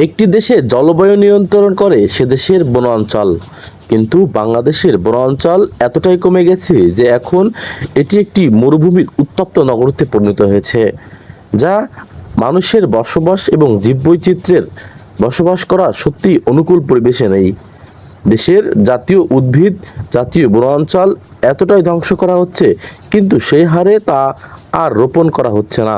একটি দেশে জলবায়ু নিয়ন্ত্রণ করে সে দেশের বনাঞ্চল। কিন্তু বাংলাদেশের বনাঞ্চল এতটাই কমে গেছে যে এখন এটি একটি মরুভূমির উত্তপ্ত নগরীতে পরিণত হয়েছে, যা মানুষের বসবাস এবং জীববৈচিত্র্যের বসবাস করা সত্যি অনুকূল পরিবেশে নেই। দেশের জাতীয় উদ্ভিদ, জাতীয় বনাঞ্চল এতটাই ধ্বংস করা হচ্ছে, কিন্তু সেই হারে তা আর রোপণ করা হচ্ছে না।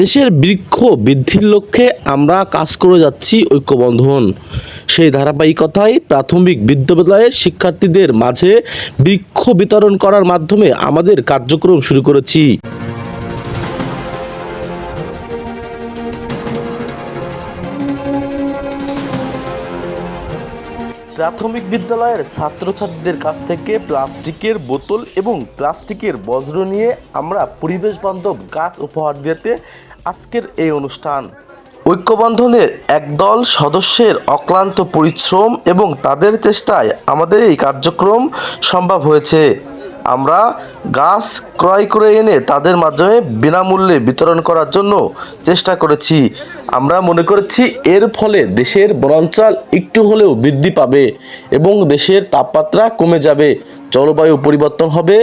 দেশের বৃক্ষ বৃদ্ধির লক্ষ্যে আমরা কাজ করে যাচ্ছি ঐক্যবন্ধন। সেই ধারাবাহিকতায় প্রাথমিক বিদ্যালয়ের শিক্ষার্থীদের মাঝে বৃক্ষ বিতরণ করার মাধ্যমে আমাদের কার্যক্রম শুরু করেছি। প্রাথমিক বিদ্যালয়ের ছাত্রছাত্রীদের কাছ থেকে প্লাস্টিকের বোতল এবং প্লাস্টিকের বজ্র নিয়ে আমরা পরিবেশ বান্ধব গাছ উপহার দিতে আজকের এই অনুষ্ঠান। ঐক্যবন্ধনের একদল সদস্যের অক্লান্ত পরিশ্রম এবং তাদের চেষ্টায় আমাদের এই কার্যক্রম সম্ভব হয়েছে। আমরা গাছ ক্রয় করে এনে তাদের মাধ্যমে বিনামূল্যে বিতরণ করার জন্য চেষ্টা করেছি। আমরা মনে করছি এর ফলে দেশের বনাঞ্চল একটু হলেও বৃদ্ধি পাবে এবং দেশের তাপমাত্রা কমে যাবে, জলবায়ু পরিবর্তন হবে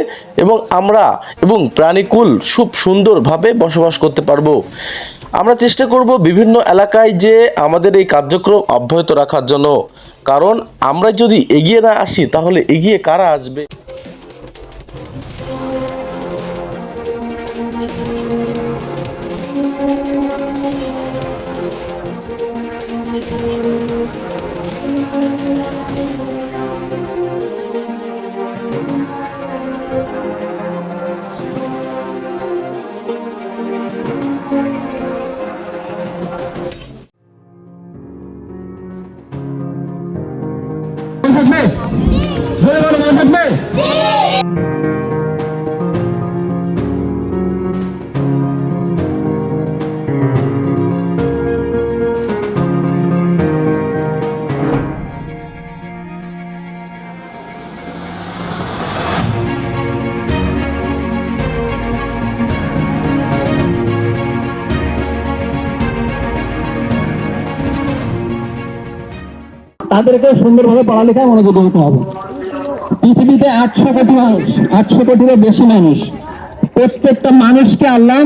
এবং প্রাণীকুল খুব সুন্দরভাবে বসবাস করতে পারবো। আমরা চেষ্টা করব বিভিন্ন এলাকায় যে আমাদের এই কার্যক্রম অব্যাহত রাখার জন্য, কারণ আমরা যদি এগিয়ে না আসি তাহলে এগিয়ে কারা আসবে। তাদেরকে সুন্দরভাবে পড়ালেখায় মনোযোগ দিতে হবে। পৃথিবীতে 800 কোটি মানুষ, 800 কোটিরও বেশি মানুষ। প্রত্যেকটা মানুষকে আল্লাহ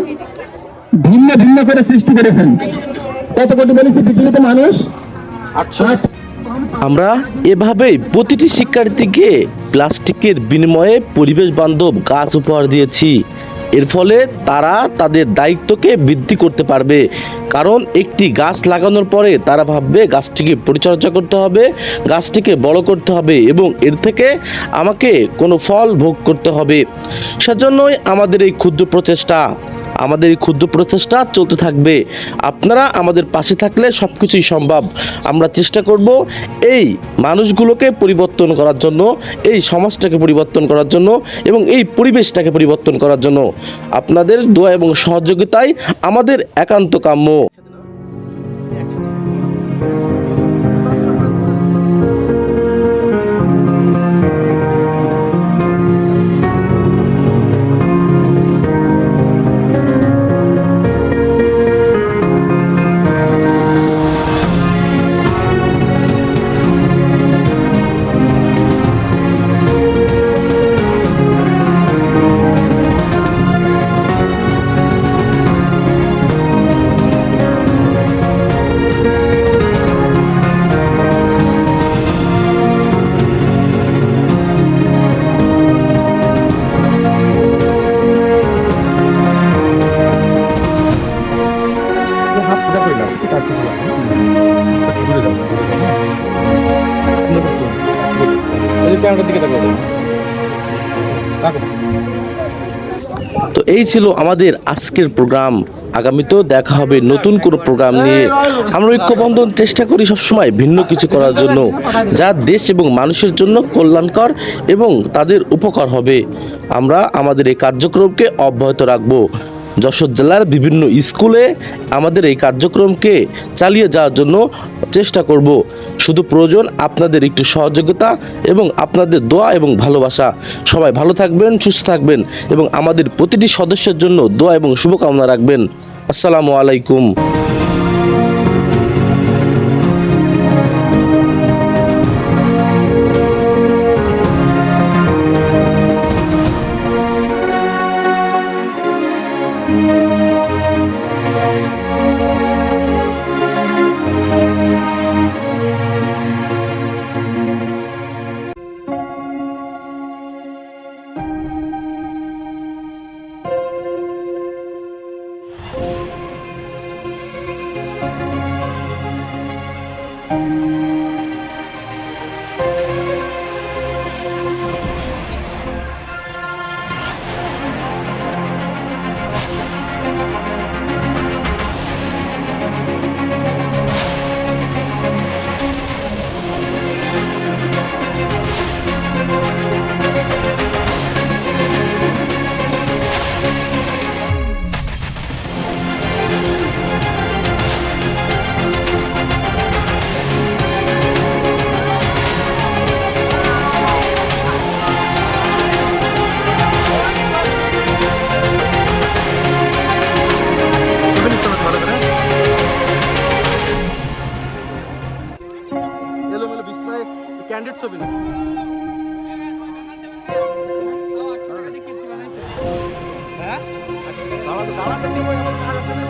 ভিন্ন ভিন্ন করে সৃষ্টি করেছেন। কত কোটি বলেছি পৃথিবীতে মানুষ? 800। আমরা এভাবেই প্রতিটি শিক্ষার্থীকে প্লাস্টিকের বিনিময়ে পরিবেশ বান্ধব গাছ উপহার দিয়েছি। এর ফলে তারা তাদের দায়িত্বকে বৃদ্ধি করতে পারবে, কারণ একটি গাছ লাগানোর পরে তারা ভাববে গাছটিকে পরিচর্যা করতে হবে, গাছটিকে বড় করতে হবে এবং এর থেকে আমাকে কোনো ফল ভোগ করতে হবে। সেজন্যই আমাদের এই ক্ষুদ্র প্রচেষ্টা চলতে থাকবে। আপনারা আমাদের পাশে থাকলে সব কিছুই সম্ভব। আমরা চেষ্টা করব এই মানুষগুলোকে পরিবর্তন করার জন্য, এই সমাজটাকে পরিবর্তন করার জন্য এবং এই পরিবেশটাকে পরিবর্তন করার জন্য। আপনাদের দোয়া এবং সহযোগিতাই আমাদের একান্ত কাম্য। তো এই ছিল আমাদের আজকের প্রোগ্রাম। আগামীতেও দেখা হবে নতুন কোনো প্রোগ্রাম নিয়ে। আমরা ঐক্যবন্ধন চেষ্টা করি সবসময় ভিন্ন কিছু করার জন্য, যা দেশ এবং মানুষের জন্য কল্যাণকর এবং তাদের উপকার হবে। আমরা আমাদের এই কার্যক্রমকে অব্যাহত রাখবো। যশোর জেলার বিভিন্ন স্কুলে আমাদের এই কার্যক্রমকে চালিয়ে যাওয়ার জন্য চেষ্টা করব। শুধু প্রয়োজন আপনাদের একটু সহযোগিতা এবং আপনাদের দোয়া এবং ভালোবাসা। সবাই ভালো থাকবেন, সুস্থ থাকবেন এবং আমাদের প্রতিটি সদস্যের জন্য দোয়া এবং শুভকামনা রাখবেন। আসসালামু আলাইকুম। এলোমেলো বিছনায় ক্যান্ডিড ছবি না দাঁড়াতে দিব এমন কাজ আছে না